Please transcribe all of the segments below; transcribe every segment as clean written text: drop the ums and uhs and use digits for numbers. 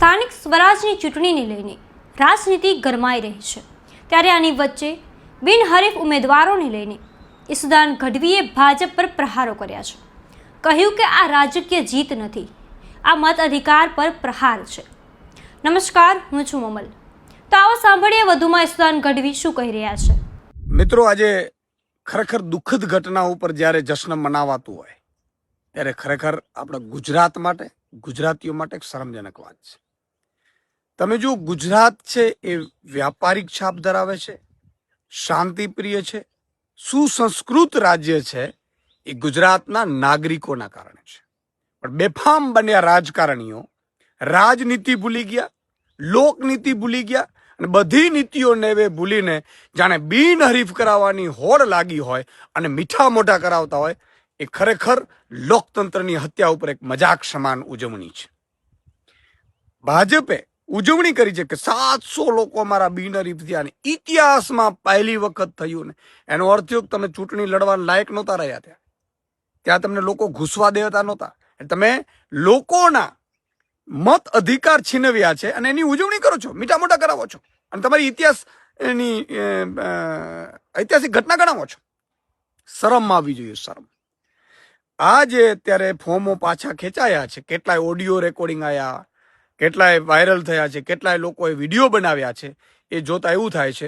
સ્થાનિક સ્વરાજની ચૂંટણીને લઈને રાજનીતિ ગરમાઈ રહી છે, ત્યારે આની વચ્ચે બિનહરીફ ઉમેદવારોને લઈને ઈસુદાન ગઢવીએ ભાજપ પર પ્રહારો કર્યા છે. કહ્યું કે આ રાજકીય જીત નથી, આ મત અધિકાર પર પ્રહાર છે. નમસ્કાર, હું છું મમલ. તો આવો સાંભળીએ વધુમાં ઈસુદાન ગઢવી શું કહી રહ્યા છે. મિત્રો, આજે ખરેખર દુઃખદ ઘટના ઉપર જ્યારે જશ્ન મનાવાતું હોય ત્યારે ખરેખર આપણા ગુજરાત માટે, ગુજરાતીઓ માટે એક શરમજનક વાત છે. તમે જો ગુજરાત છે એ વ્યાપારિક છાપ ધરાવે છે, શાંતિપ્રિય છે, સુસંસ્કૃત રાજ્ય છે, એ ગુજરાતના નાગરિકોના કારણે છે. પણ બેફામ બન્યા રાજકારણીઓ રાજનીતિ ભૂલી ગયા, લોકનીતિ ભૂલી ગયા અને બધી નીતિઓને હવે ભૂલીને જાણે બિનહરીફ કરાવવાની હોડ લાગી હોય અને મીઠા મોઢા કરાવતા હોય. એ ખરેખર લોકતંત્રની હત્યા ઉપર એક મજાક સમાન ઉજવણી છે. ભાજપે ઉજવણી કરી છે કે 700 લોકો અમારા બિનહરીફ થયા, ઇતિહાસમાં પહેલી વખત થયું ને એનો અર્થ થયો તમે ચૂંટણી લડવા લાયક નહોતા રહ્યા. ત્યાં તમને લોકો ઘૂસવા દેતા નહોતા. તમે લોકોના મત અધિકાર છીનવ્યા છે અને એની ઉજવણી કરો છો, મીઠા મોઢા કરાવો છો અને તમારી ઐતિહાસિક ઘટના ગણાવો છો. શરમ આવી જોઈએ, શરમ. આજે અત્યારે ફોર્મો પાછા ખેંચાયા છે, કેટલાય ઓડિયો રેકોર્ડિંગ આવ્યા, કેટલાય વાયરલ થયા છે, કેટલાય લોકોએ વિડીયો બનાવ્યા છે. એ જોતા એવું થાય છે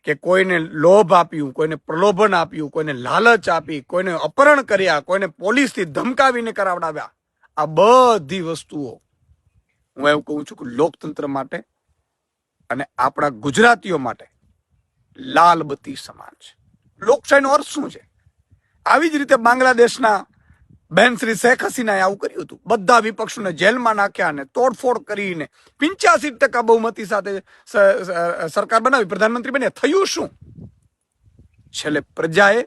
કે કોઈને લોભ આપ્યું, કોઈને પ્રલોભન આપ્યું, કોઈને લાલચ આપી, કોઈને અપહરણ કર્યા, કોઈને પોલીસથી ધમકાવીને કરાવડાવ્યા. આ બધી વસ્તુઓ હું એવું કહું છું કે લોકતંત્ર માટે અને આપણા ગુજરાતીઓ માટે લાલ બત્તી સમાન છે. લોકશાહીનો અર્થ શું છે? આવી જ રીતે બાંગ્લાદેશના બહેન શ્રી શેખ હસીનાએ આવું કર્યું હતું. બધા વિપક્ષોને જેલમાં નાખ્યા અને તોડફોડ કરીને 85% બહુમતી સાથે સરકાર બનાવી, પ્રધાનમંત્રી બન્યા. થયું શું? છેલ્લે પ્રજાએ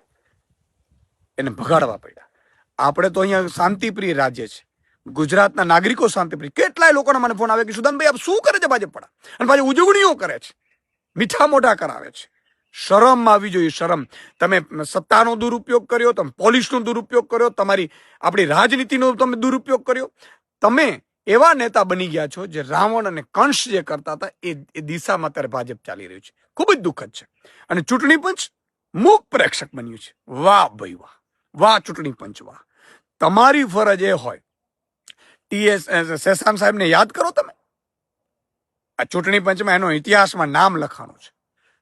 એને ભગાડવા પડ્યા. આપણે તો અહીંયા શાંતિપ્રિય રાજ્ય છે, ગુજરાતના નાગરિકો શાંતિપ્રિય. કેટલાય લોકોના મને ફોન આવે કે સુદાનભાઈ આપ શું કરે છે ભાજપ પડા, અને પાછી ઉજવણીઓ કરે છે, મીઠા મોઢા કરાવે છે. શરમ આવી જોઈએ, શરમ. તમે સત્તાનો દુરુપયોગ કર્યો, તમે પોલીસનો દુરુપયોગ કર્યો, આપણી રાજનીતિનો તમે દુરુપયોગ કર્યો. તમે એવા નેતા બની ગયા છો જે રાવણ અને કંસ જે કરતા હતા એ દિશામાં અત્યારે ભાજપ ચાલી રહ્યું છે. ખૂબ જ દુઃખદ છે. અને ચૂંટણી પંચ મૂક પ્રેક્ષક બન્યું છે. વાહ ભાઈ વાહ, વાહ ચૂંટણી પંચ વાહ. તમારી ફરજ એ હોય, શેષાન સાહેબને યાદ કરો તમે. આ ચૂંટણી પંચમાં એનો ઇતિહાસમાં નામ લખાણું છે.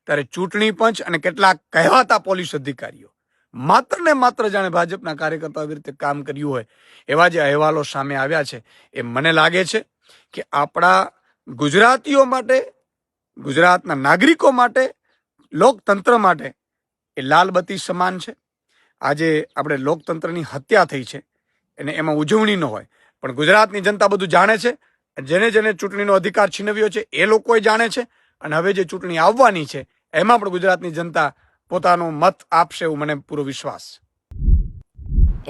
ત્યારે ચૂંટણી પંચ અને કેટલાક કહેવાતા પોલીસ અધિકારીઓ માત્ર ને માત્ર જાણે ભાજપના કાર્યકર્તાઓ એવી રીતે કામ કર્યું હોય એવા જે અહેવાલો સામે આવ્યા છે, એ મને લાગે છે કે આપણા ગુજરાતીઓ માટે, ગુજરાતના નાગરિકો માટે, લોકતંત્ર માટે એ લાલ બત્તી સમાન છે. આજે આપણે લોકતંત્રની હત્યા થઈ છે અને એમાં ઉજવણી ન હોય, પણ ગુજરાતની જનતા બધું જાણે છે. જેને જેને ચૂંટણીનો અધિકાર છીનવ્યો છે એ લોકોએ જાણે છે. અને હવે જે ચૂંટણી આવવાની છે એમાં પણ ગુજરાતની જનતા પોતાનો મત આપશે એવું મને પૂરો વિશ્વાસ છે.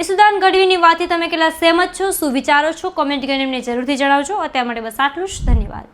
ઈસુદાન ગઢવીની વાતથી તમે કેટલા સહેમત છો, શું વિચારો છો, કોમેન્ટ કરીને એમને જરૂરથી જણાવજો. અત્યાર માટે બસ આટલું જ. ધન્યવાદ.